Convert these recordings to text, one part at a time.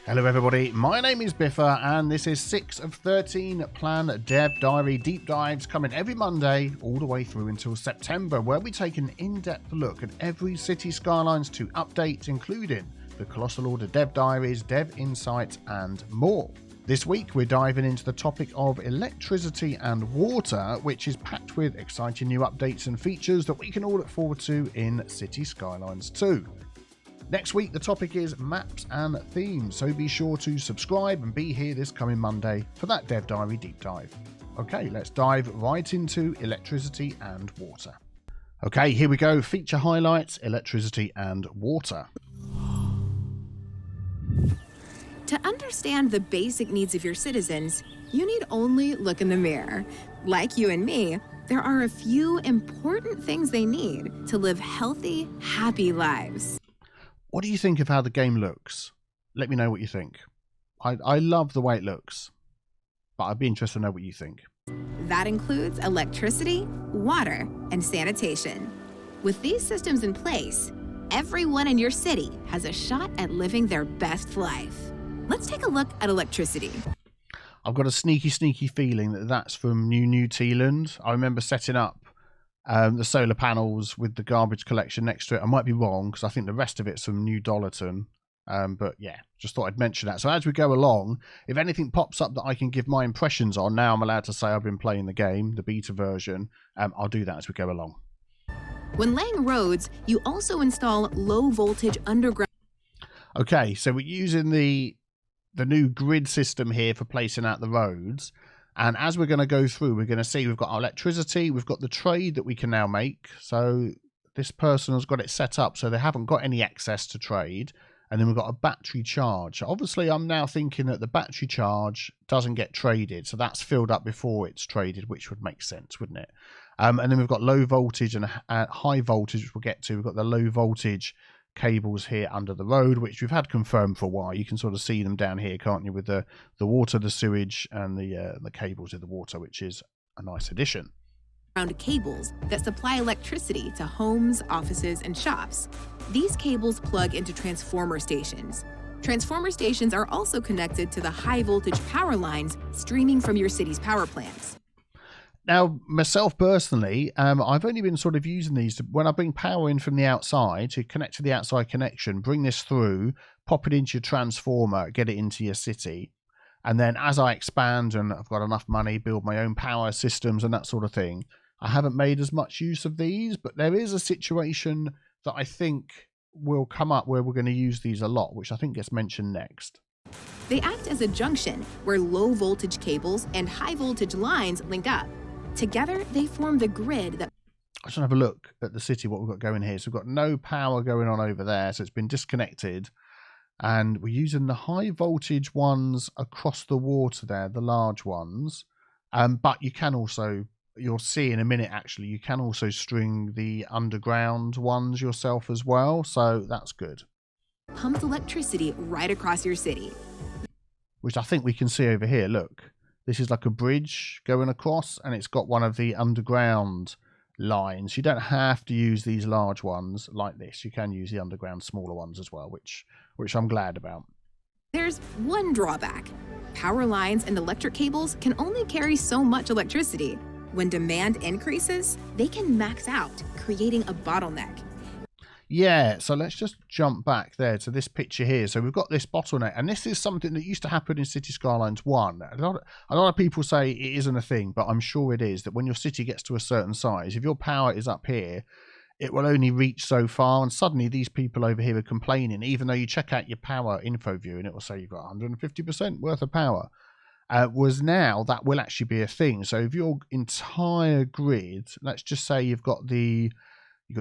Hello everybody, my name is Biffa and this is 6 of 13 planned Dev Diary deep dives coming every Monday all the way through until September, where we take an in-depth look at every Cities Skylines 2 update, including the Colossal Order Dev Diaries, Dev Insights and more. This week we're diving into the topic of electricity and water, which is packed with exciting new updates and features that we can all look forward to in Cities Skylines 2. Next week, the topic is maps and themes, so be sure to subscribe and be here this coming Monday for that Dev Diary deep dive. Okay, let's dive right into electricity and water. Okay, here we go. Feature highlights, electricity and water. To understand the basic needs of your citizens, you need only look in the mirror. Like you and me, there are a few important things they need to live healthy, happy lives. What do you think of how the game looks? Let me know what you think. I love the way it looks, but I'd be interested to know what you think. That includes electricity, water, and sanitation. With these systems in place, everyone in your city has a shot at living their best life. Let's take a look at electricity. I've got a sneaky feeling that that's from New Zealand. I remember setting up the solar panels with the garbage collection next to it. I might be wrong because I think the rest of it's from New Dollarton. But yeah, just thought I'd mention that. So as we go along, if anything pops up that I can give my impressions on, now I'm allowed to say I've been playing the game, the beta version, I'll do that as we go along. When laying roads, you also install low voltage underground. Okay, so we're using the new grid system here for placing out the roads. And as we're going to go through, we're going to see we've got our electricity, we've got the trade that we can now make. So this person has got it set up so they haven't got any access to trade. And then we've got a battery charge. Obviously, I'm now thinking that the battery charge doesn't get traded. So that's filled up before it's traded, which would make sense, wouldn't it? And then we've got low voltage and high voltage, which we'll get to. We've got the low voltage cables here under the road, which we've had confirmed for a while. You can sort of see them down here, can't you, with the water, the sewage and the cables in the water, which is a nice addition. Around cables that supply electricity to homes, offices and shops. These cables plug into transformer stations. Transformer stations are also connected to the high voltage power lines streaming from your city's power plants. Now, myself personally, I've only been sort of using these when I bring power in from the outside to connect to the outside connection, bring this through, pop it into your transformer, get it into your city. And then as I expand and I've got enough money, build my own power systems and that sort of thing, I haven't made as much use of these, but there is a situation that I think will come up where we're going to use these a lot, which I think gets mentioned next. They act as a junction where low voltage cables and high voltage lines link up. Together, they form the grid that... I just want to have a look at the city, what we've got going here. So we've got no power going on over there, so it's been disconnected. And we're using the high voltage ones across the water there, the large ones. But you can also, you'll see in a minute actually, you can also string the underground ones yourself as well. So that's good. Pumps electricity right across your city. Which I think we can see over here, look. This is like a bridge going across and it's got one of the underground lines. You don't have to use these large ones like this. You can use the underground smaller ones as well, which I'm glad about. There's one drawback. Power lines and electric cables can only carry so much electricity. When demand increases, they can max out, creating a bottleneck. Yeah, so let's just jump back there to this picture here. So we've got this bottleneck, and this is something that used to happen in Cities Skylines 1. A lot of people say it isn't a thing, but I'm sure it is, that when your city gets to a certain size, if your power is up here, it will only reach so far, and suddenly these people over here are complaining, even though you check out your power info view, and it will say you've got 150% worth of power. Was now that will actually be a thing. So if your entire grid, let's just say you've got your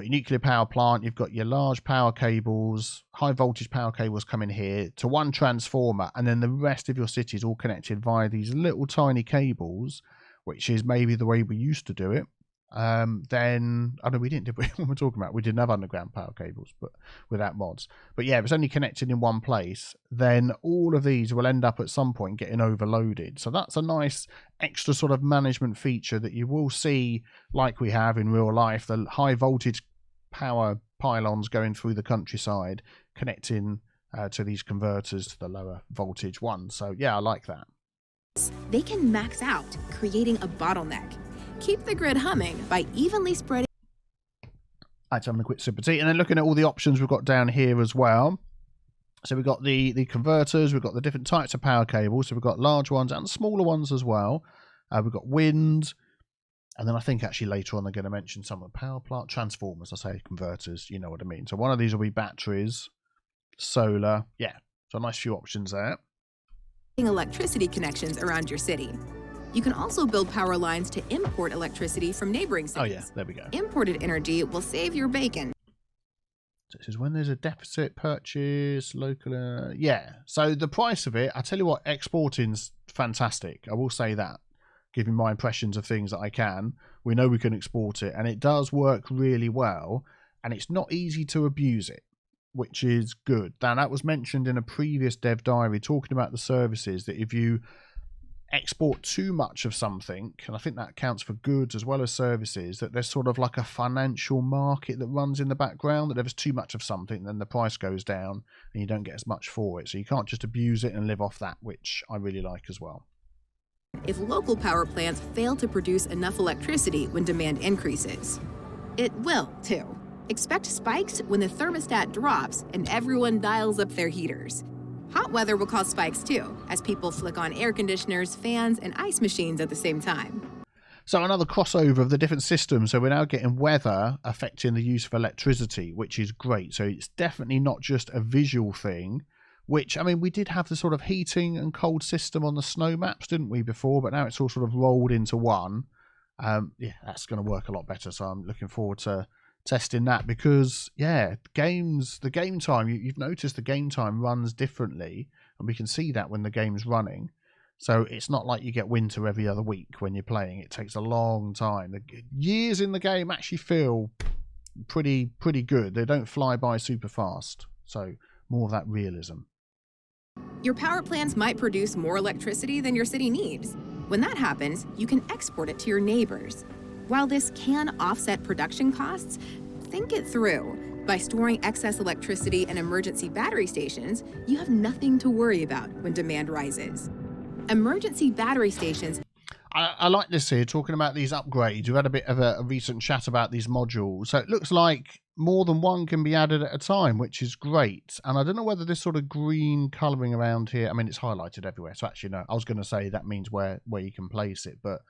nuclear power plant, you've got your large power cables, high voltage power cables coming here to one transformer, and then the rest of your city is all connected via these little tiny cables, which is maybe the way we used to do it. Then I know we didn't, did we? What we're talking about, we didn't have underground power cables, but without mods. But yeah, if it's only connected in one place, then all of these will end up at some point getting overloaded. So that's a nice extra sort of management feature that you will see, like we have in real life, the high voltage power pylons going through the countryside, connecting to these converters to the lower voltage ones. So yeah, I like that. They can max out, creating a bottleneck. Keep the grid humming by evenly spreading. Right, having a quick sip of tea, and then looking at all the options we've got down here as well. So we've got the converters, we've got the different types of power cables, so we've got large ones and smaller ones as well. We've got wind, and then I think actually later on they're going to mention some of the power plant transformers. I say converters, you know what I mean. So one of these will be batteries, solar, yeah. So a nice few options there. Electricity connections around your city. You can also build power lines to import electricity from neighboring cities. Oh yeah, there we go. Imported energy will save your bacon. So it says when there's a deficit, purchase local. Yeah. So the price of it, I tell you what, exporting's fantastic. I will say that, giving my impressions of things that I can. We know we can export it, and it does work really well. And it's not easy to abuse it, which is good. Now that was mentioned in a previous Dev Diary, talking about the services, that if you export too much of something, and I think that counts for goods as well as services, that there's sort of like a financial market that runs in the background, that if there's too much of something, then the price goes down and you don't get as much for it. So you can't just abuse it and live off that, which I really like as well. If local power plants fail to produce enough electricity when demand increases, it will too. Expect spikes when the thermostat drops and everyone dials up their heaters. Hot weather will cause spikes too, as people flick on air conditioners, fans, and ice machines at the same time. So another crossover of the different systems. So we're now getting weather affecting the use of electricity, which is great. So it's definitely not just a visual thing, which, I mean, we did have the sort of heating and cold system on the snow maps, didn't we, before? But now it's all sort of rolled into one. Yeah, that's going to work a lot better. So I'm looking forward to testing that, because yeah, the game time, you've noticed the game time runs differently, and we can see that when the game's running. So it's not like you get winter every other week when you're playing. It takes a long time. The years in the game actually feel pretty good. They don't fly by super fast. So more of that realism. Your power plants might produce more electricity than your city needs. When that happens, you can export it to your neighbors. While this can offset production costs, think it through. By storing excess electricity in emergency battery stations, you have nothing to worry about when demand rises. Emergency battery stations. I like this here, talking about these upgrades. We've had a bit of a recent chat about these modules. So it looks like more than one can be added at a time, which is great. And I don't know whether this sort of green colouring around here, I mean, it's highlighted everywhere. So actually, no, I was going to say that means where you can place it, but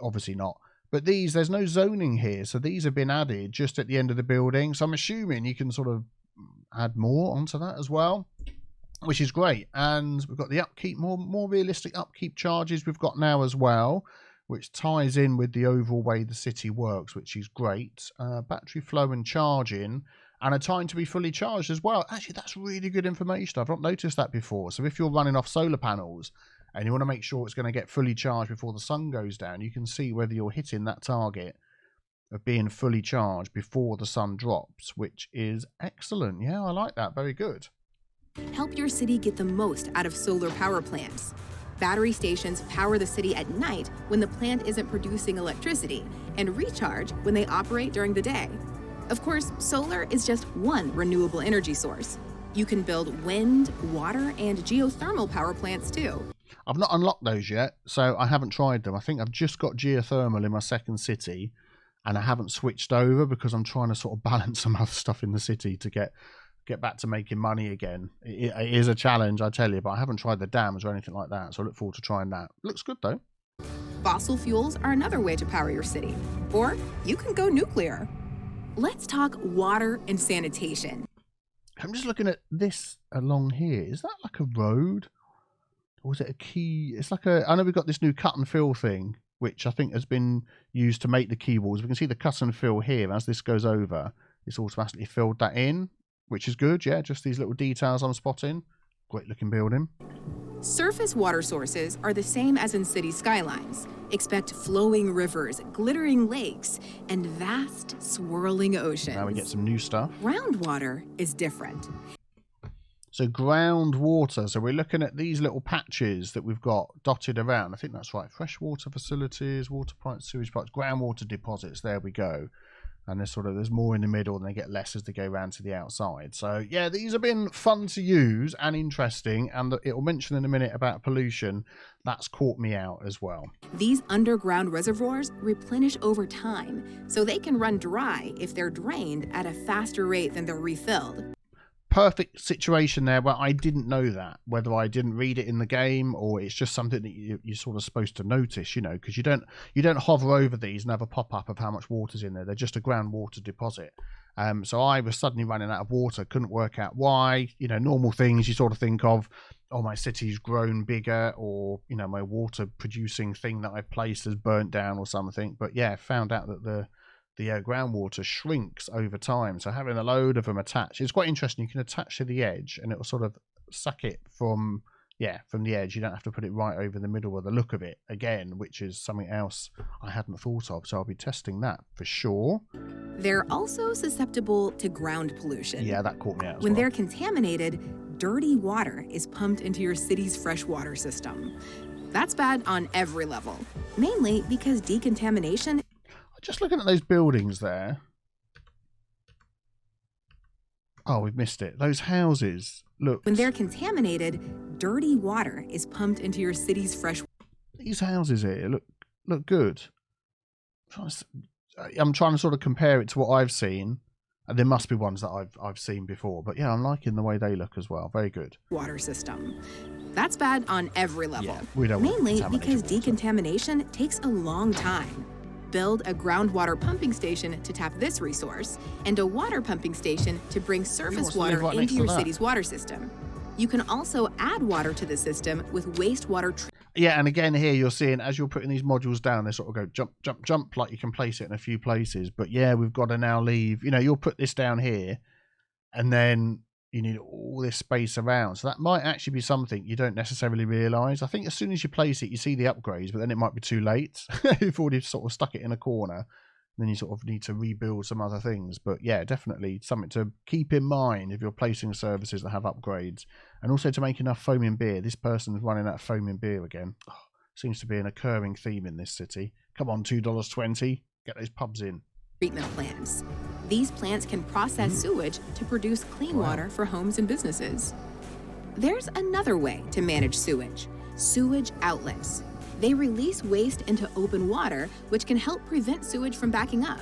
obviously not. But these, there's no zoning here, so these have been added just at the end of the building. So I'm assuming you can sort of add more onto that as well, which is great. And we've got the upkeep, more realistic upkeep charges we've got now as well, which ties in with the overall way the city works, which is great. Battery flow and charging, and a time to be fully charged as well. Actually, that's really good information. I've not noticed that before. So if you're running off solar panels and you want to make sure it's going to get fully charged before the sun goes down, you can see whether you're hitting that target of being fully charged before the sun drops, which is excellent. Yeah, I like that. Very good. Help your city get the most out of solar power plants. Battery stations power the city at night when the plant isn't producing electricity, and recharge when they operate during the day. Of course, solar is just one renewable energy source. You can build wind, water, and geothermal power plants too. I've not unlocked those yet, so I haven't tried them. I think I've just got geothermal in my second city, and I haven't switched over because I'm trying to sort of balance some other stuff in the city to get back to making money again. It is a challenge, I tell you, but I haven't tried the dams or anything like that, so I look forward to trying that. Looks good, though. Fossil fuels are another way to power your city, or you can go nuclear. Let's talk water and sanitation. I'm just looking at this along here. Is that like a road? Or is it a key? It's like I know we've got this new cut and fill thing, which I think has been used to make the key walls. We can see the cut and fill here. As this goes over, it's automatically filled that in, which is good. Yeah, just these little details I'm spotting. Great looking building. Surface water sources are the same as in Cities Skylines. Expect flowing rivers, glittering lakes, and vast, swirling oceans. Now we get some new stuff. Groundwater is different. So groundwater. So we're looking at these little patches that we've got dotted around. I think that's right. Freshwater facilities, water pipes, sewage pipes, groundwater deposits. There we go. And there's more in the middle, and they get less as they go around to the outside. So yeah, these have been fun to use and interesting, and it will mention in a minute about pollution. That's caught me out as well. These underground reservoirs replenish over time, so they can run dry if they're drained at a faster rate than they're refilled. Perfect situation there where I didn't know that, whether I didn't read it in the game or it's just something that you're sort of supposed to notice, you know, because you don't hover over these and have a pop-up of how much water's in there. They're just a groundwater deposit. So I was suddenly running out of water, couldn't work out why. You know, normal things you sort of think of, oh, my city's grown bigger, or, you know, my water producing thing that I've placed has burnt down or something. But yeah, found out that the groundwater shrinks over time. So having a load of them attached, it's quite interesting. You can attach to the edge and it will sort of suck it from the edge. You don't have to put it right over the middle of the look of it again, which is something else I hadn't thought of. So I'll be testing that for sure. They're also susceptible to ground pollution. Yeah, that caught me out as When well. they're contaminated, dirty water is pumped into your city's freshwater system. That's bad on every level, mainly because decontamination. Just looking at those buildings there. Oh, we've missed it. Those houses. Look. When they're contaminated, dirty water is pumped into your city's fresh. These houses here look good. I'm trying to sort of compare it to what I've seen. And there must be ones that I've seen before. But yeah, I'm liking the way they look as well. Very good. Water system. That's bad on every level. Yeah, we don't want mainly because water. Decontamination takes a long time. Build a groundwater pumping station to tap this resource, and a water pumping station to bring surface water into your city's water system. You can also add water to the system with wastewater. Yeah, and again here you're seeing as you're putting these modules down, they sort of go jump, jump, jump, like you can place it in a few places. But yeah, we've got to now leave. You know, you'll put this down here, and then you need all this space around. So that might actually be something you don't necessarily realise. I think as soon as you place it, you see the upgrades, but then it might be too late. You've already sort of stuck it in a corner. Then you sort of need to rebuild some other things. But yeah, definitely something to keep in mind if you're placing services that have upgrades. And also to make enough foaming beer. This person's running out of foaming beer again. Oh, seems to be an occurring theme in this city. Come on, $2.20. Get those pubs in. Treatment plants. These plants can process sewage to produce clean water for homes and businesses. There's another way to manage sewage: sewage outlets. They release waste into open water, which can help prevent sewage from backing up.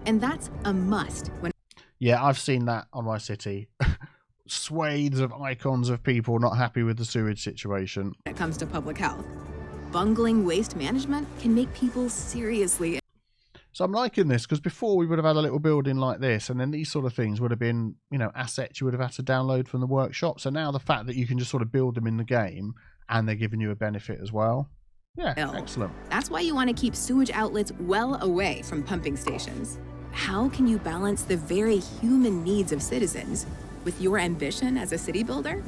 And that's a must when. Yeah, I've seen that on my city. Swathes of icons of people not happy with the sewage situation. When it comes to public health, bungling waste management can make people seriously. So I'm liking this because before we would have had a little building like this, and then these sort of things would have been, you know, assets you would have had to download from the workshop. So now the fact that you can just sort of build them in the game and they're giving you a benefit as well. Yeah, excellent. That's why you want to keep sewage outlets well away from pumping stations. How can you balance the very human needs of citizens with your ambition as a city builder?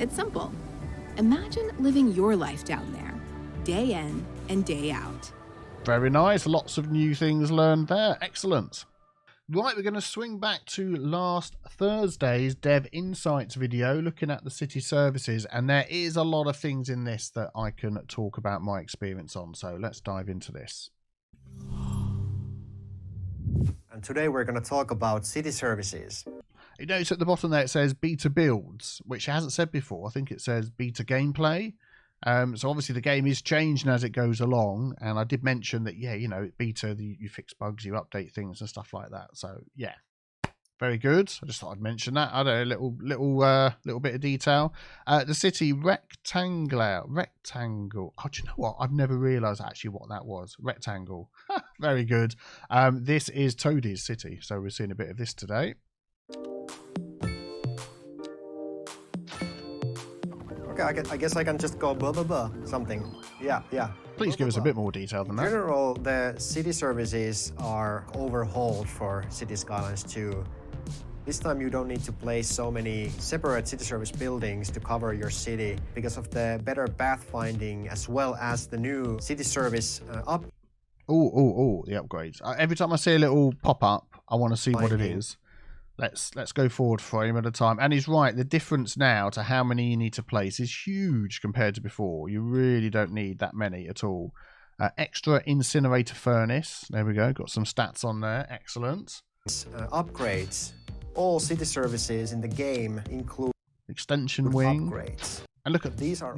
It's simple. Imagine living your life down there, day in and day out. Very nice. Lots of new things learned there. Excellent. Right, we're going to swing back to last Thursday's Dev Insights video looking at the city services, and there is a lot of things in this that I can talk about my experience on, so let's dive into this. And today we're going to talk about city services. You notice at the bottom there it says beta builds, which it hasn't said before. I think it says beta gameplay. So obviously the game is changing as it goes along, and I did mention that, yeah, you know, beta, you fix bugs, you update things and stuff like that. So yeah, very good. I just thought I'd mention that. I don't know, little bit of detail. The city rectangle. Oh, do you know what? I've never realised actually what that was. Rectangle. Very good. This is Toadie's city, so we're seeing a bit of this today. Okay, I guess I can just go blah, blah, blah, something. Yeah. Please give us a bit more detail than that. In general, the city services are overhauled for Cities Skylines 2. This time you don't need to place so many separate city service buildings to cover your city because of the better pathfinding as well as the new city service up. Oh, the upgrades. Every time I see a little pop-up, I want to see what it is. Let's go forward frame at a time. And he's right, the difference now to how many you need to place is huge compared to before. You really don't need that many at all. Extra incinerator furnace. There we go. Got some stats on there. Excellent. Upgrades. All city services in the game include Extension wing. Upgrades. And look at these are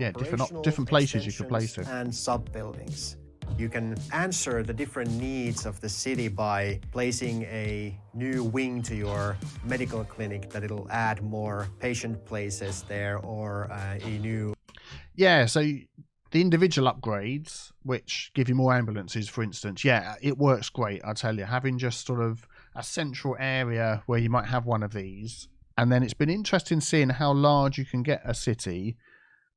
different places you could place it. And sub buildings. You can answer the different needs of the city by placing a new wing to your medical clinic that it'll add more patient places there, or a new... Yeah, so the individual upgrades, which give you more ambulances, for instance, yeah, it works great, I tell you. Having just sort of a central area where you might have one of these. And then it's been interesting seeing how large you can get a city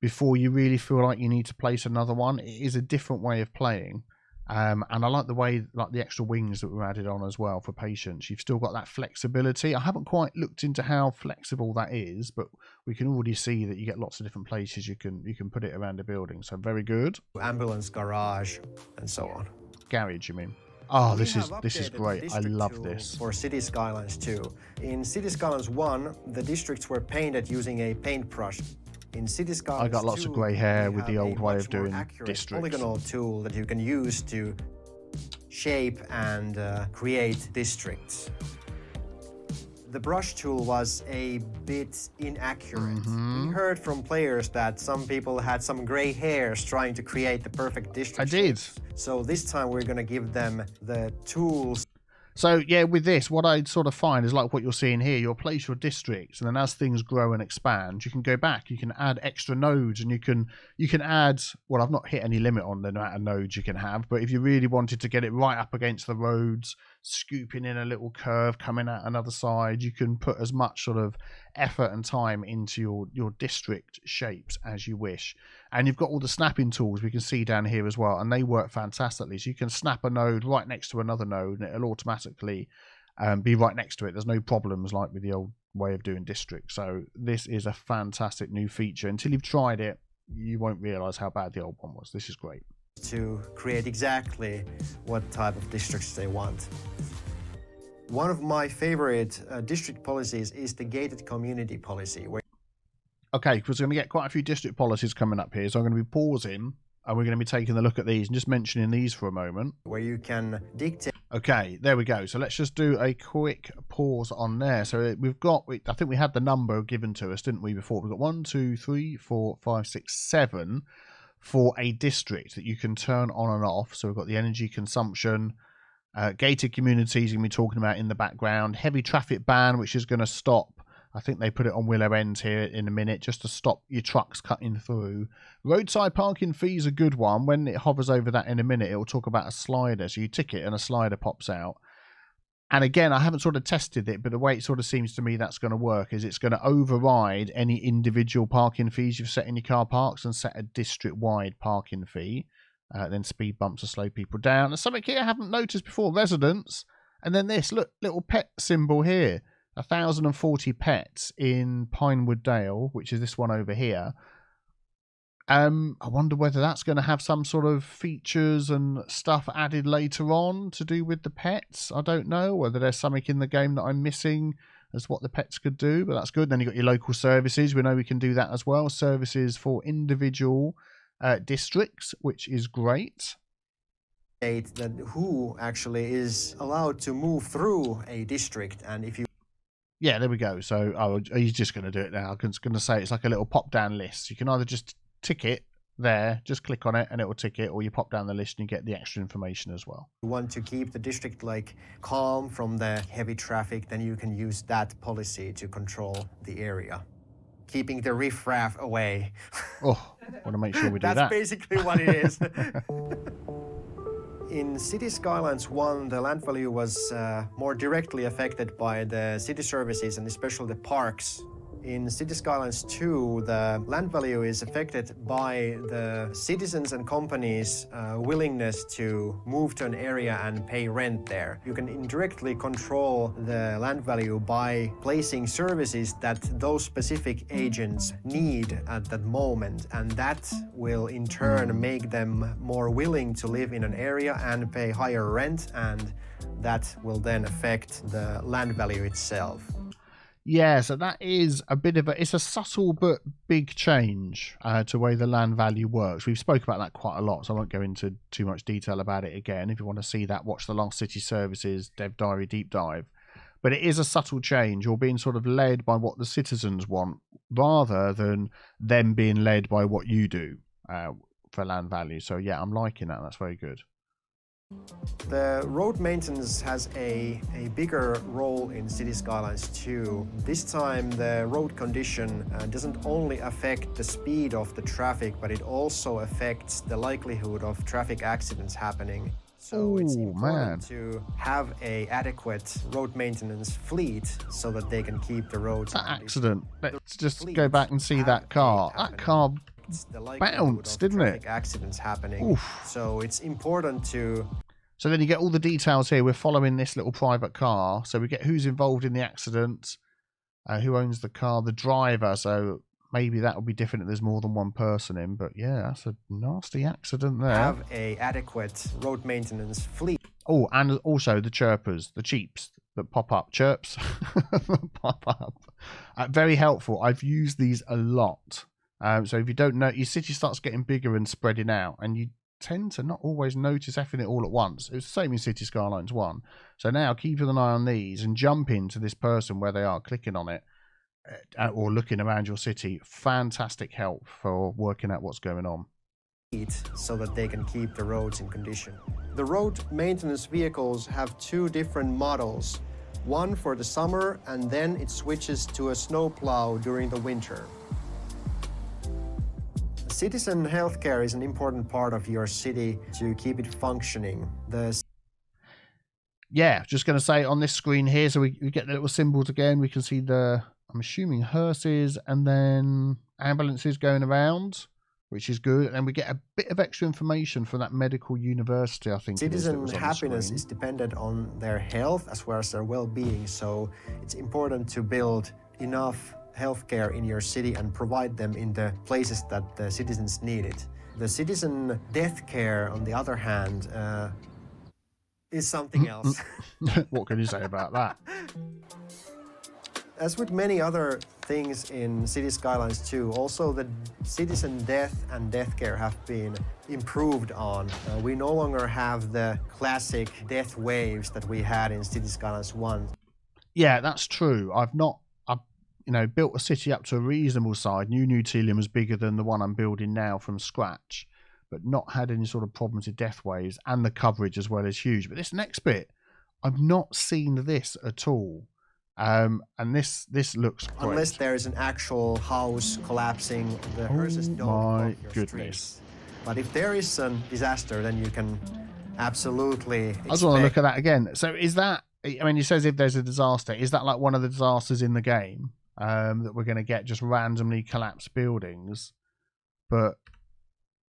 before you really feel like you need to place another one. It is a different way of playing. And I like the way, like the extra wings that were added on as well for patients. You've still got that flexibility. I haven't quite looked into how flexible that is, but we can already see that you get lots of different places you can put it around the building. So very good. Ambulance garage and so on. Garage, you mean? Oh, this is great. I love this. For Cities Skylines 2. In Cities Skylines 1, the districts were painted using a paintbrush. In Cities Skylines I got lots of grey hair with the old way of doing districts. Polygonal tool that you can use to shape and create districts. The brush tool was a bit inaccurate. We heard from players that some people had some grey hairs trying to create the perfect district. I did. So this time we're going to give them the tools. So yeah, with this, what I sort of find is like what you're seeing here. You'll place your districts, and then as things grow and expand, you can go back. You can add extra nodes, and you can add. Well, I've not hit any limit on the amount of nodes you can have, but if you really wanted to get it right up against the roads, scooping in a little curve, coming out another side, you can put as much sort of effort and time into your district shapes as you wish. And you've got all the snapping tools we can see down here as well, and they work fantastically. So you can snap a node right next to another node, and it'll automatically be right next to it. There's no problems like with the old way of doing districts. So this is a fantastic new feature. Until you've tried it, you won't realize how bad the old one was. This is great. To create exactly what type of districts they want. One of my favorite district policies is the gated community policy. Okay, because we're going to get quite a few district policies coming up here, so I'm going to be pausing and we're going to be taking a look at these and just mentioning these for a moment. Where you can dictate. Okay, there we go. So let's just do a quick pause on there. So we've got, I think we had the number given to us, didn't we, before? We've got 1, 2, 3, 4, 5, 6, 7 for a district that you can turn on and off. So we've got the energy consumption, gated communities you're going to be talking about in the background, heavy traffic ban, which is going to stop. I think they put it on Willow End here in a minute just to stop your trucks cutting through. Roadside parking fee is a good one. When it hovers over that in a minute, it will talk about a slider. So you tick it and a slider pops out. And again, I haven't sort of tested it, but the way it sort of seems to me that's going to work is it's going to override any individual parking fees you've set in your car parks and set a district-wide parking fee. Then speed bumps to slow people down. And something here I haven't noticed before, residents. And then this, look, little pet symbol here. 1,040 pets in Pinewood Dale, which is this one over here. I wonder whether that's going to have some sort of features and stuff added later on to do with the pets. I don't know whether there's something in the game that I'm missing as what the pets could do, but that's good. Then you've got your local services. We know we can do that as well. Services for individual districts, which is great. That who actually is allowed to move through a district, and if you... Yeah, there we go. So he's just going to do it now. I'm going to say it's like a little pop-down list. You can either just tick it there, just click on it and it will tick it, or you pop down the list and you get the extra information as well. You want to keep the district like calm from the heavy traffic, then you can use that policy to control the area. Keeping the riffraff away. Oh, want to make sure we do that. That's basically what it is. In Cities Skylines 1, the land value was more directly affected by the city services and especially the parks. In Cities Skylines 2, the land value is affected by the citizens and companies' willingness to move to an area and pay rent there. You can indirectly control the land value by placing services that those specific agents need at that moment, and that will in turn make them more willing to live in an area and pay higher rent, and that will then affect the land value itself. Yeah, so that is a bit of it's a subtle but big change to the way the land value works. We've spoke about that quite a lot, so I won't go into too much detail about it again. If you want to see that, watch the last City Services Dev Diary deep dive. But it is a subtle change. You're being sort of led by what the citizens want rather than them being led by what you do for land value. So yeah, I'm liking that. That's very good. The road maintenance has a bigger role in City Skylines 2. This time the road condition doesn't only affect the speed of the traffic, but it also affects the likelihood of traffic accidents happening. So it's important to have an adequate road maintenance fleet so that they can keep the roads. That accident. Let's just go back and see that car. That car bounced, didn't it? Accidents happening. Oof. So it's important to. So then you get all the details here. We're following this little private car. So we get who's involved in the accident, who owns the car, the driver. So maybe that will be different if there's more than one person in. But yeah, that's a nasty accident there. Have a adequate road maintenance fleet. Oh, and also the chirpers, the cheeps that pop up. Chirps pop up. Very helpful. I've used these a lot. So if you don't know, your city starts getting bigger and spreading out, and you tend to not always notice everything all at once. It was the same in Cities Skylines 1. So now keeping an eye on these and jumping to this person where they are, clicking on it, or looking around your city. Fantastic help for working out what's going on. So that they can keep the roads in condition. The road maintenance vehicles have two different models. One for the summer, and then it switches to a snowplow during the winter. Citizen healthcare is an important part of your city to keep it functioning. Yeah, just going to say on this screen here, so we get the little symbols again. We can see I'm assuming hearses and then ambulances going around, which is good. And we get a bit of extra information from that medical university, I think. Citizen happiness is dependent on their health as well as their well-being. So it's important to build enough healthcare in your city and provide them in the places that the citizens need it. The citizen death care, on the other hand, is something else. What can you say about that? As with many other things in Cities Skylines 2, also the citizen death and death care have been improved on. We no longer have the classic death waves that we had in Cities Skylines 1. Yeah, that's true. I've built a city up to a reasonable size. New Newtelium was bigger than the one I'm building now from scratch, but not had any sort of problems with death waves, and the coverage as well is huge. But this next bit, I've not seen this at all. And this looks great. Unless there is an actual house collapsing, the hearses don't block your streets. But if there is a disaster, then you can absolutely expect... I just want to look at that again. So is that, I mean, it says if there's a disaster, is that like one of the disasters in the game that we're going to get, just randomly collapsed buildings? But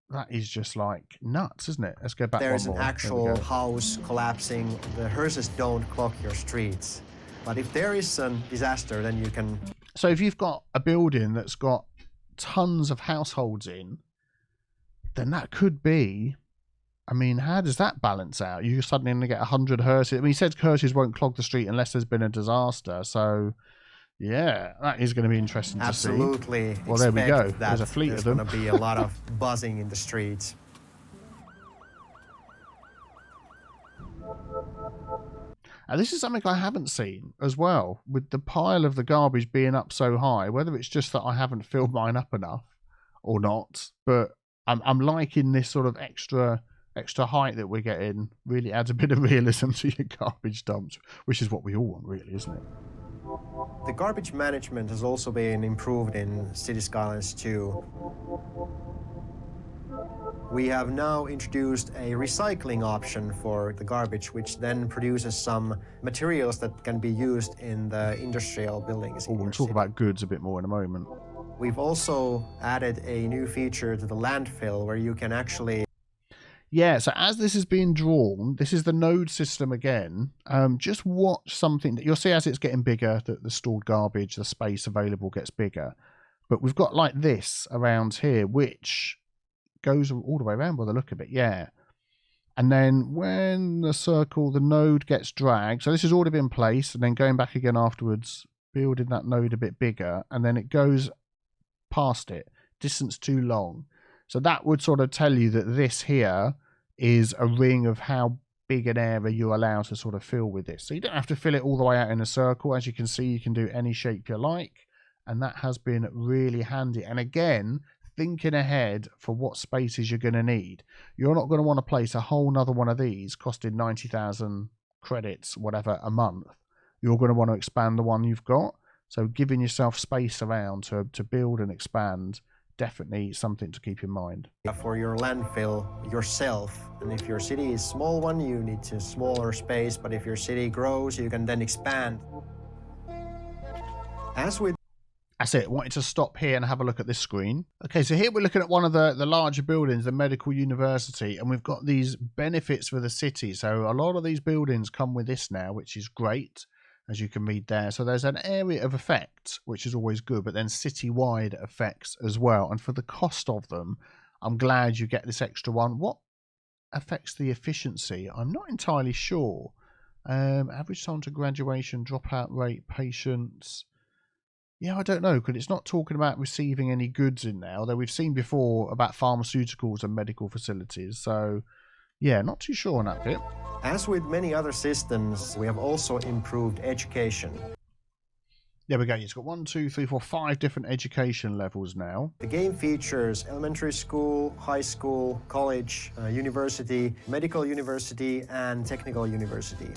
that is just like nuts, isn't it? Let's go back. There's an actual house collapsing, the hearses don't clock your streets. But if there is a disaster, then you can... So if you've got a building that's got tons of households in, then that could be... I mean, how does that balance out? You're suddenly going to get 100 hearses. I mean, he said hearses won't clog the street unless there's been a disaster. So, yeah, that is going to be interesting to see. Absolutely. Well, there we go. There's a fleet of them. There's going to be a lot of buzzing in the streets. And this is something I haven't seen as well, with the pile of the garbage being up so high, whether it's just that I haven't filled mine up enough or not, but I'm liking this sort of extra height that we're getting. Really adds a bit of realism to your garbage dumps, which is what we all want, really, isn't it? The garbage management has also been improved in Cities Skylines 2. We have now introduced a recycling option for the garbage, which then produces some materials that can be used in the industrial buildings. We'll talk about goods a bit more in a moment. We've also added a new feature to the landfill where you can actually... Yeah, so as this is being drawn, this is the node system again. Just watch something that you'll see as it's getting bigger, that the stored garbage, the space available gets bigger. But we've got like this around here, which goes all the way around by the look of it, yeah. And then when the node gets dragged, so this has already been in place, and then going back again afterwards, building that node a bit bigger, and then it goes past it, distance too long. So that would sort of tell you that this here is a ring of how big an area you're allowed to sort of fill with this. So you don't have to fill it all the way out in a circle. As you can see, you can do any shape you like, and that has been really handy. And again, thinking ahead for what spaces you're going to need. You're not going to want to place a whole nother one of these costing 90,000 credits, whatever, a month. You're going to want to expand the one you've got. So giving yourself space around to build and expand, definitely something to keep in mind. For your landfill yourself, and if your city is a small one, you need a smaller space, but if your city grows, you can then expand. As with That's it. Wanted to stop here and have a look at this screen. Okay, so here we're looking at one of the larger buildings, the medical university, and we've got these benefits for the city. So a lot of these buildings come with this now, which is great, as you can read there. So there's an area of effects, which is always good, but then city-wide effects as well. And for the cost of them, I'm glad you get this extra one. What affects the efficiency? I'm not entirely sure. Average time to graduation, dropout rate, patients. Yeah, I don't know, because it's not talking about receiving any goods in there, although we've seen before about pharmaceuticals and medical facilities. So, yeah, not too sure on that bit. As with many other systems, we have also improved education. There we go. It's got 1, 2, 3, 4, 5 different education levels now. The game features elementary school, high school, college, university, medical university, and technical university.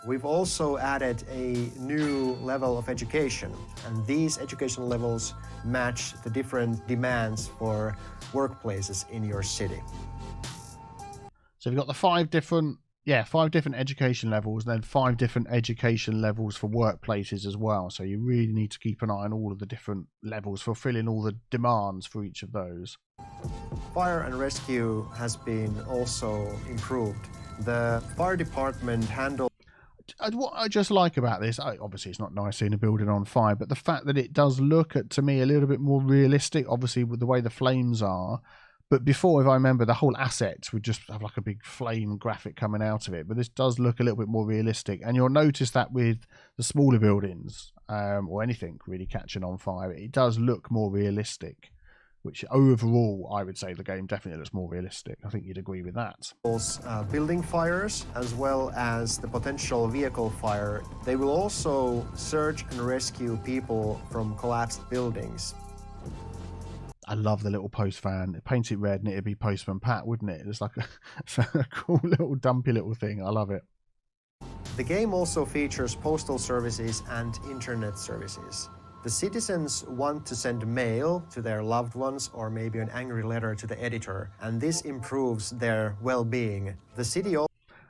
We've also added a new level of education, and these education levels match the different demands for workplaces in your city. So you've got the 5 different education levels, and then 5 different education levels for workplaces as well. So you really need to keep an eye on all of the different levels, fulfilling all the demands for each of those. Fire and rescue has been also improved. The fire department handles. What I just like about this, obviously it's not nice seeing a building on fire, but the fact that it does look, to me, a little bit more realistic, obviously with the way the flames are. But before, if I remember, the whole assets would just have like a big flame graphic coming out of it. But this does look a little bit more realistic. And you'll notice that with the smaller buildings, or anything really catching on fire, it does look more realistic. Which overall, I would say the game definitely looks more realistic. I think you'd agree with that. Building fires, as well as the potential vehicle fire. They will also search and rescue people from collapsed buildings. I love the little post van. Paint it red and it'd be Postman Pat, wouldn't it? It's like a cool little dumpy little thing. I love it. The game also features postal services and internet services. The citizens want to send mail to their loved ones or maybe an angry letter to the editor, and this improves their well-being. The city also.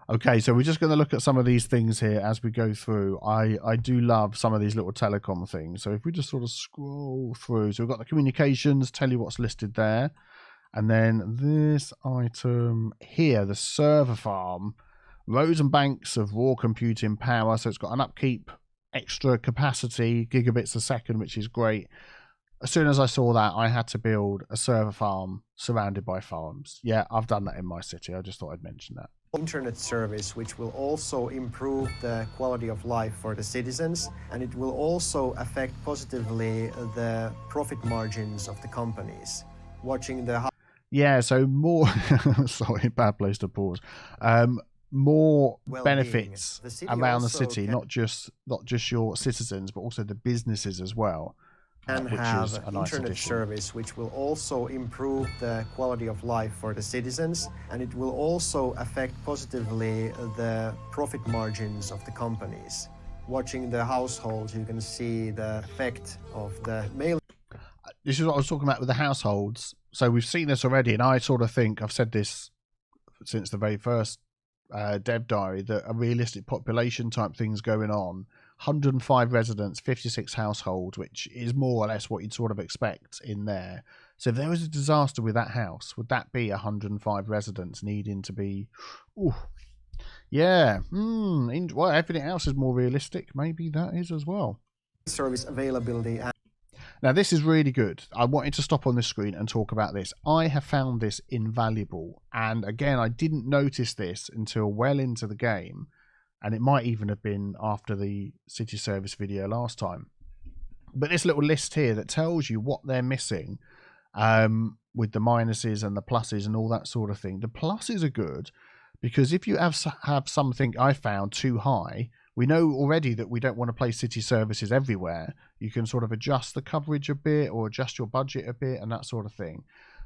Okay, so we're just going to look at some of these things here as we go through. I do love some of these little telecom things. So if we just sort of scroll through. So we've got the communications, tell you what's listed there. And then this item here, the server farm, rows and banks of raw computing power. So it's got an upkeep, extra capacity, gigabits a second, which is great. As soon as I saw that, I had to build a server farm surrounded by farms. Yeah, I've done that in my city. I just thought I'd mention that. Internet service, which will also improve the quality of life for the citizens, and it will also affect positively the profit margins of the companies. Watching the so more sorry, bad place to pause. More benefits around the city, not just your citizens, but also the businesses as well. And have an internet service, which will also improve the quality of life for the citizens, and it will also affect positively the profit margins of the companies. Watching the households, you can see the effect of the mail. This is what I was talking about with the households. So we've seen this already, and I sort of think, I've said this since the very first Dev Diary, that a realistic population type thing's going on. 105 residents, 56 households, which is more or less what you'd sort of expect in there. So if there was a disaster with that house, would that be 105 residents needing to be... Ooh, yeah. Well, everything else is more realistic. Maybe that is as well. Service availability. Now, this is really good. I wanted to stop on this screen and talk about this. I have found this invaluable. And again, I didn't notice this until well into the game. And it might even have been after the city service video last time. But this little list here that tells you what they're missing, with the minuses and the pluses and all that sort of thing. The pluses are good because if you have something I found too high, we know already that we don't want to play city services everywhere. You can sort of adjust the coverage a bit or adjust your budget a bit and that sort of thing.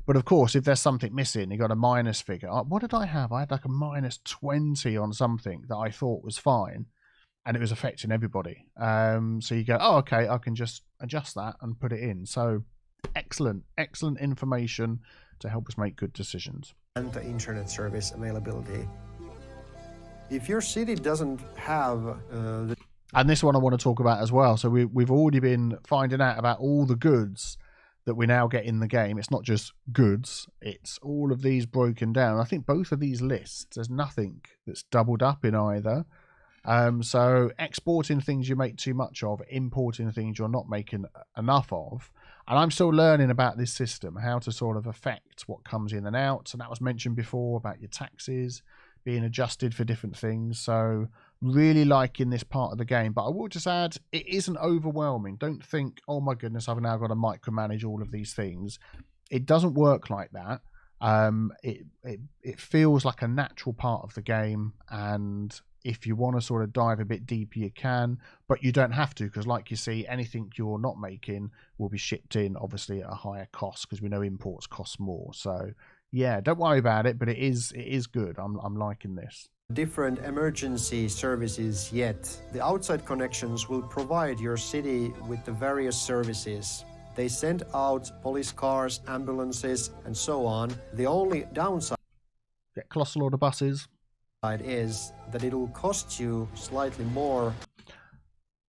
But of course, if there's something missing, you got a minus figure. What did I have? I had like a minus 20 on something that I thought was fine, and it was affecting everybody. So you go, oh, okay, I can just adjust that and put it in. So excellent information to help us make good decisions. And the internet service availability. If your city doesn't have and this one I want to talk about as well. So we've already been finding out about all the goods that we now get in the game. It's not just goods, it's all of these broken down. I think both of these lists, there's nothing that's doubled up in either. So exporting things you make too much of, importing things you're not making enough of. And I'm still learning about this system, how to sort of affect what comes in and out. And that was mentioned before about your taxes being adjusted for different things. So really liking this part of the game. But I will just add, it isn't overwhelming. Don't think, oh my goodness, I've now got to micromanage all of these things. It doesn't work like that. It feels like a natural part of the game, and if you want to sort of dive a bit deeper, you can, but you don't have to, because like you see, anything you're not making will be shipped in, obviously at a higher cost, because we know imports cost more. So yeah, don't worry about it, but it is good. I'm liking this. Different emergency services yet. The outside connections will provide your city with the various services. They send out police cars, ambulances, and so on. The only downside Get Colossal order buses. Is that it'll cost you slightly more.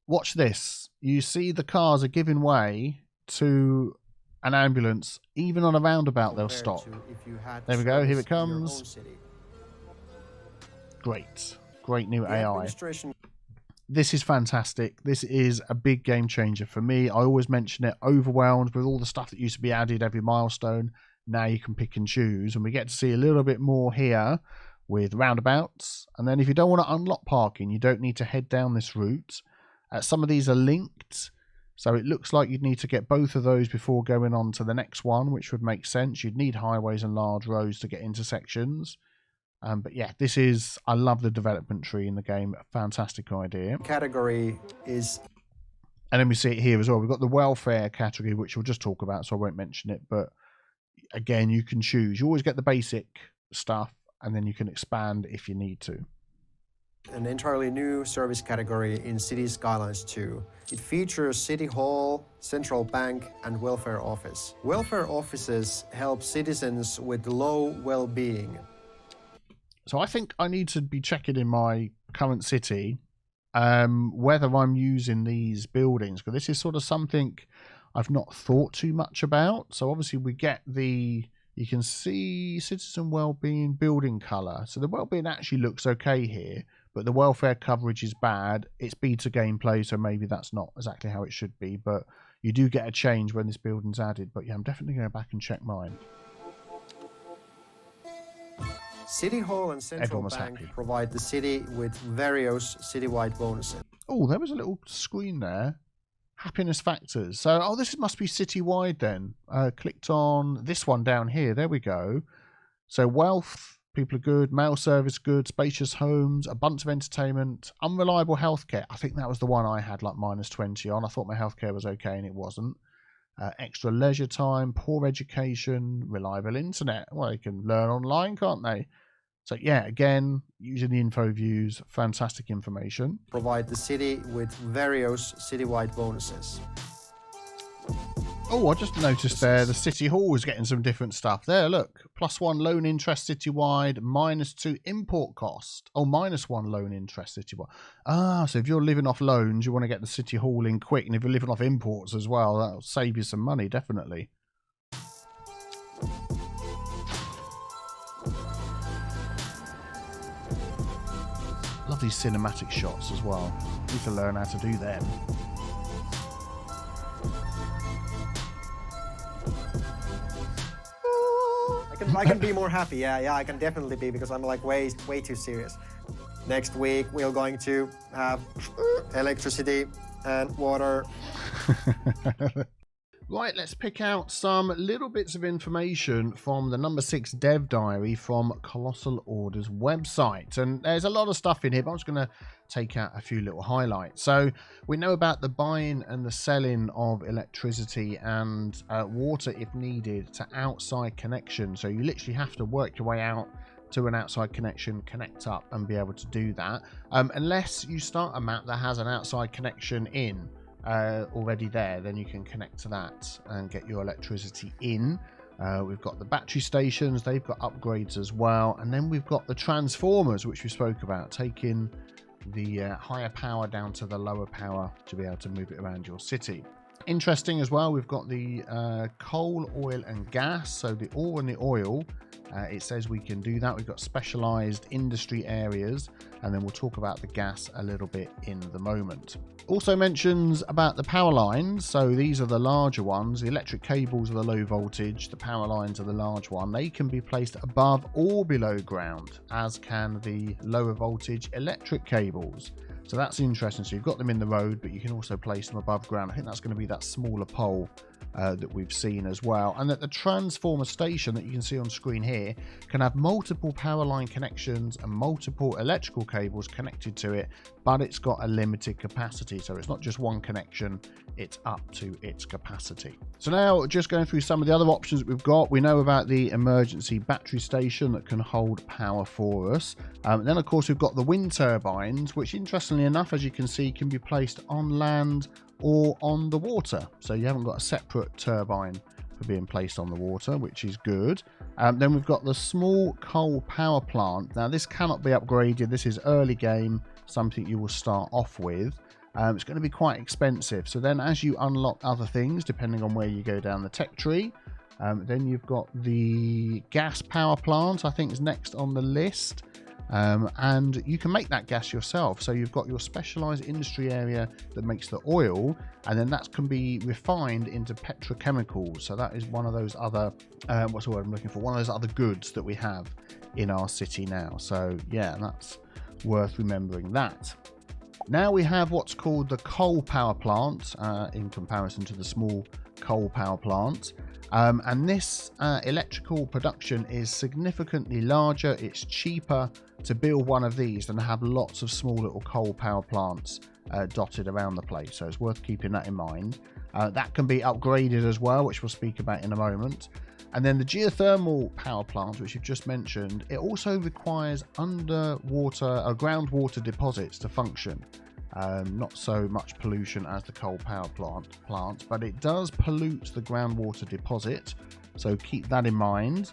Watch this. You see the cars are giving way to an ambulance. Even on a roundabout, they'll stop. There we go. Here it comes. Great new AI. This is fantastic. This is a big game changer for me. I always mention it, overwhelmed with all the stuff that used to be added every milestone. Now you can pick and choose, and we get to see a little bit more here with roundabouts. And then if you don't want to unlock parking, you don't need to head down this route. Some of these are linked, so it looks like you'd need to get both of those before going on to the next one, which would make sense. You'd need highways and large roads to get intersections. But yeah, I love the development tree in the game. Fantastic idea. Category is... And then we see it here as well. We've got the welfare category, which we'll just talk about, so I won't mention it. But again, you can choose. You always get the basic stuff, and then you can expand if you need to. An entirely new service category in Cities Skylines 2. It features City Hall, Central Bank, and Welfare Office. Welfare offices help citizens with low well-being. So I think I need to be checking in my current city whether I'm using these buildings, because this is sort of something I've not thought too much about. So obviously we get you can see citizen well-being building color. So the well-being actually looks okay here, but the welfare coverage is bad. It's beta gameplay, so maybe that's not exactly how it should be, but you do get a change when this building's added. But yeah, I'm definitely going to go back and check mine. City Hall and Central Bank provide the city with various citywide bonuses. Oh, there was a little screen there. Happiness factors. So, this must be citywide then. Clicked on this one down here. There we go. So, wealth, people are good, mail service good, spacious homes, a bunch of entertainment, unreliable healthcare. I think that was the one I had like minus 20 on. I thought my healthcare was okay and it wasn't. Extra leisure time, poor education, reliable internet. Well, they can learn online, can't they? So yeah, again, using the info views, fantastic information. Provide the city with various citywide bonuses. Oh, I just noticed there the City Hall is getting some different stuff. There, look. +1 loan interest citywide, -2 import cost. Oh, -1 loan interest citywide. Ah, so if you're living off loans, you want to get the City Hall in quick. And if you're living off imports as well, that'll save you some money, definitely. Love these cinematic shots as well. Need to learn how to do them. I can be more happy. Yeah, I can definitely be, because I'm like way too serious. Next week, we're going to have electricity and water. Right, let's pick out some little bits of information from the number 6 Dev Diary from Colossal Order's website. And there's a lot of stuff in here, but I'm just going to take out a few little highlights. So we know about the buying and the selling of electricity and water if needed to outside connection. So you literally have to work your way out to an outside connection, connect up and be able to do that. Unless you start a map that has an outside connection in already there, then you can connect to that and get your electricity in. We've got the battery stations, they've got upgrades as well, and then we've got the transformers, which we spoke about, taking the higher power down to the lower power to be able to move it around your city. Interesting as well, we've got the coal, oil and gas. So the ore and the oil, it says we can do that. We've got specialized industry areas, and then we'll talk about the gas a little bit in the moment. Also mentions about the power lines. So these are the larger ones. The electric cables are the low voltage, the power lines are the large one. They can be placed above or below ground, as can the lower voltage electric cables. So that's interesting. So you've got them in the road, but you can also place them above ground. I think that's going to be that smaller pole that we've seen as well. And that the transformer station that you can see on screen here can have multiple power line connections and multiple electrical cables connected to it, but it's got a limited capacity. So it's not just one connection, it's up to its capacity. So now just going through some of the other options that we've got. We know about the emergency battery station that can hold power for us. Then of course we've got the wind turbines, which interestingly enough, as you can see, can be placed on land or on the water. So you haven't got a separate turbine for being placed on the water, which is good. Then we've got the small coal power plant. Now this cannot be upgraded. This is early game, something you will start off with. It's going to be quite expensive. So then as you unlock other things, depending on where you go down the tech tree, then you've got the gas power plant, I think is next on the list. And you can make that gas yourself. So you've got your specialized industry area that makes the oil, and then that can be refined into petrochemicals. So that is one of those other, what's the word I'm looking for? One of those other goods that we have in our city now. So yeah, that's worth remembering that. Now we have what's called the coal power plant in comparison to the small coal power plant. And this electrical production is significantly larger. It's cheaper to build one of these than to have lots of small little coal power plants dotted around the place. So it's worth keeping that in mind. That can be upgraded as well, which we'll speak about in a moment. And then the geothermal power plant, which you've just mentioned, it also requires underwater or groundwater deposits to function. Not so much pollution as the coal power plant, but it does pollute the groundwater deposit, so keep that in mind.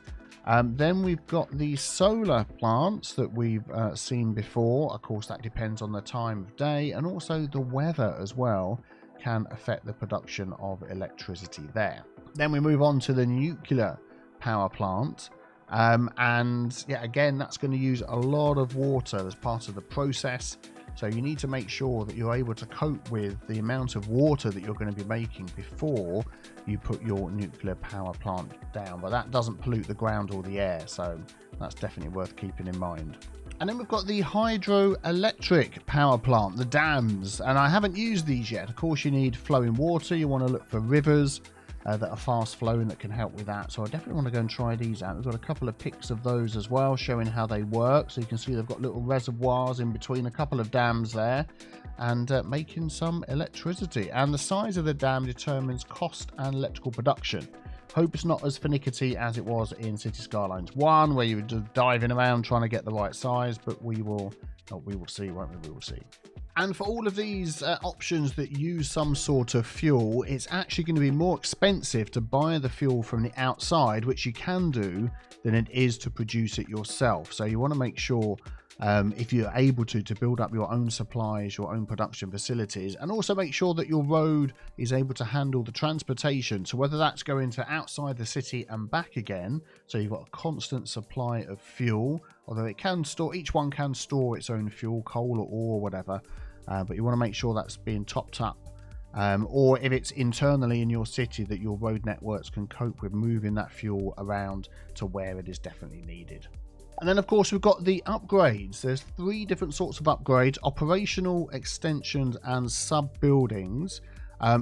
Then we've got the solar plants that we've seen before. Of course, that depends on the time of day, and also the weather as well can affect the production of electricity there. Then we move on to the nuclear power plant. And yeah, again, that's going to use a lot of water as part of the process. So you need to make sure that you're able to cope with the amount of water that you're going to be making before you put your nuclear power plant down. But that doesn't pollute the ground or the air, so that's definitely worth keeping in mind. And then we've got the hydroelectric power plant, the dams. And I haven't used these yet. Of course, you need flowing water. You want to look for rivers that are fast flowing that can help with that. So I definitely want to go and try these out. We've got a couple of pics of those as well, showing how they work. So you can see they've got little reservoirs in between a couple of dams there, and making some electricity. And the size of the dam determines cost and electrical production. Hope it's not as finicky as it was in Cities Skylines 1, where you were just diving around trying to get the right size, but we will see, won't we? We will see. And for all of these options that use some sort of fuel, it's actually going to be more expensive to buy the fuel from the outside, which you can do, than it is to produce it yourself. So you want to make sure, if you're able to build up your own supplies, your own production facilities, and also make sure that your road is able to handle the transportation. So whether that's going to outside the city and back again, so you've got a constant supply of fuel, although it can store, each one can store its own fuel, coal or ore or whatever. But you want to make sure that's being topped up, or if it's internally in your city, that your road networks can cope with moving that fuel around to where it is definitely needed. And then, of course, we've got the upgrades. There's 3 different sorts of upgrades: operational, extensions, and sub-buildings.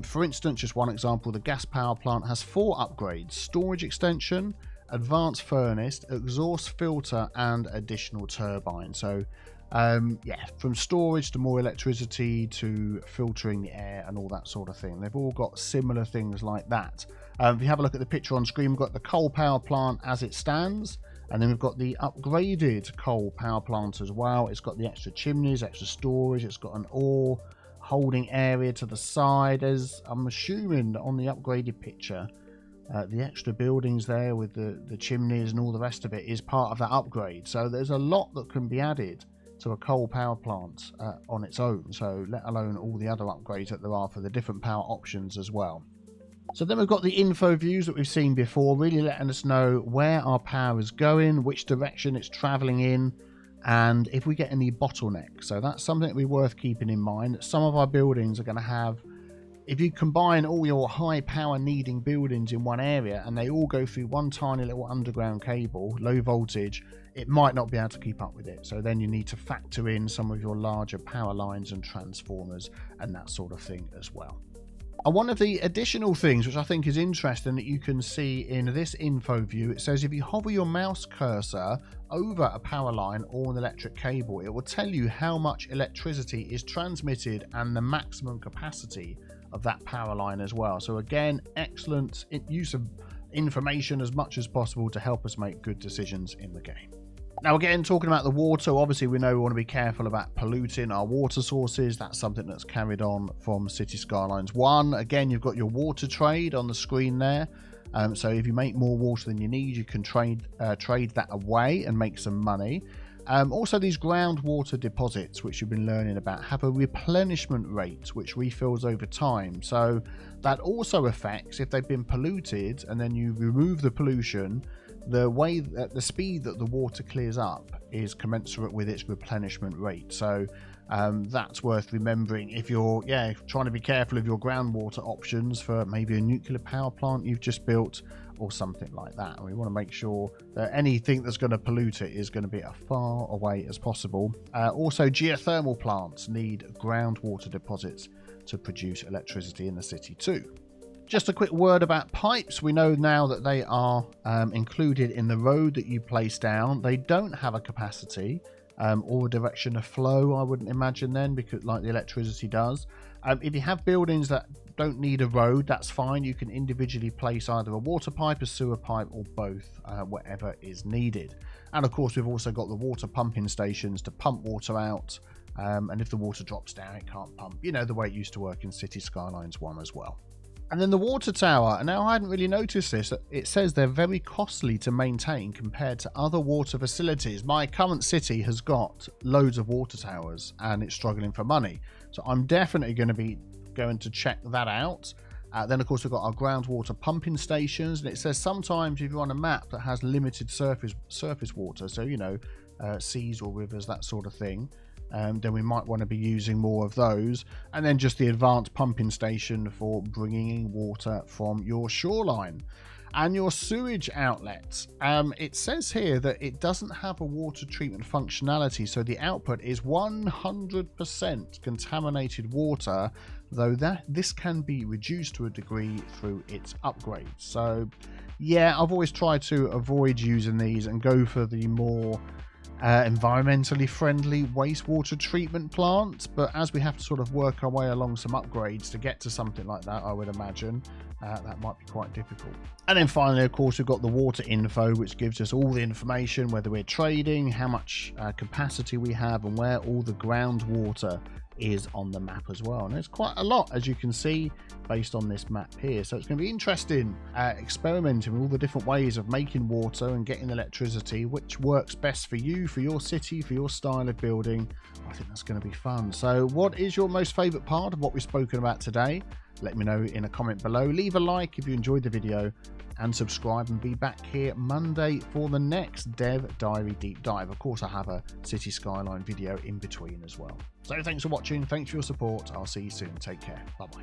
For instance, just one example, the gas power plant has 4 upgrades: storage extension, advanced furnace, exhaust filter, and additional turbine. So, yeah, from storage to more electricity to filtering the air and all that sort of thing. They've all got similar things like that. If you have a look at the picture on screen, we've got the coal power plant as it stands. And then we've got the upgraded coal power plant as well. It's got the extra chimneys, extra storage. It's got an ore holding area to the side, as I'm assuming on the upgraded picture. The extra buildings there with the chimneys and all the rest of it is part of that upgrade. So there's a lot that can be added to a coal power plant on its own. So let alone all the other upgrades that there are for the different power options as well. So then we've got the info views that we've seen before, really letting us know where our power is going, which direction it's traveling in, and if we get any bottlenecks. So that's something that will be worth keeping in mind. Some of our buildings are going to have, if you combine all your high power needing buildings in one area and they all go through one tiny little underground cable, low voltage, it might not be able to keep up with it. So then you need to factor in some of your larger power lines and transformers and that sort of thing as well. And one of the additional things which I think is interesting that you can see in this info view, it says if you hover your mouse cursor over a power line or an electric cable, it will tell you how much electricity is transmitted and the maximum capacity of that power line as well. So again, excellent use of information as much as possible to help us make good decisions in the game. Now, again, talking about the water, obviously we know we want to be careful about polluting our water sources. That's something that's carried on from Cities Skylines 1. Again, you've got your water trade on the screen there. So if you make more water than you need, you can trade that away and make some money. Also, these groundwater deposits, which you've been learning about, have a replenishment rate which refills over time. So that also affects if they've been polluted and then you remove the pollution, the speed that the water clears up is commensurate with its replenishment rate. So that's worth remembering if you're trying to be careful of your groundwater options for maybe a nuclear power plant you've just built or something like that. And we want to make sure that anything that's going to pollute it is going to be as far away as possible. Also, geothermal plants need groundwater deposits to produce electricity in the city too. Just a quick word about pipes. We know now that they are included in the road that you place down. They don't have a capacity or a direction of flow, I wouldn't imagine then, because like the electricity does. If you have buildings that don't need a road, that's fine. You can individually place either a water pipe, a sewer pipe, or both, whatever is needed. And of course, we've also got the water pumping stations to pump water out. And if the water drops down, it can't pump. You know, the way it used to work in Cities Skylines 1 as well. And then the water tower. Now, I hadn't really noticed this. It says they're very costly to maintain compared to other water facilities. My current city has got loads of water towers and it's struggling for money. So I'm definitely going to check that out. Then, of course, we've got our groundwater pumping stations. And it says sometimes if you're on a map that has limited surface water, so, you know, seas or rivers, that sort of thing, then we might want to be using more of those. And then just the advanced pumping station for bringing in water from your shoreline. And your sewage outlets. It says here that it doesn't have a water treatment functionality, so the output is 100% contaminated water, though this can be reduced to a degree through its upgrades. So yeah, I've always tried to avoid using these and go for the more environmentally friendly wastewater treatment plant, but as we have to sort of work our way along some upgrades to get to something like that, I would imagine that might be quite difficult. And then finally, of course, we've got the water info, which gives us all the information, whether we're trading, how much capacity we have, and where all the groundwater is on the map as well. And there's quite a lot, as you can see, based on this map here. So it's going to be interesting experimenting with all the different ways of making water and getting electricity, which works best for you, for your city, for your style of building. I think that's going to be fun. So what is your most favorite part of what we've spoken about today? Let me know in a comment below. Leave a like if you enjoyed the video and subscribe, and be back here Monday for the next Dev Diary deep dive. Of course, I have a City Skyline video in between as well. So thanks for watching. Thanks for your support. I'll see you soon. Take care. Bye-bye.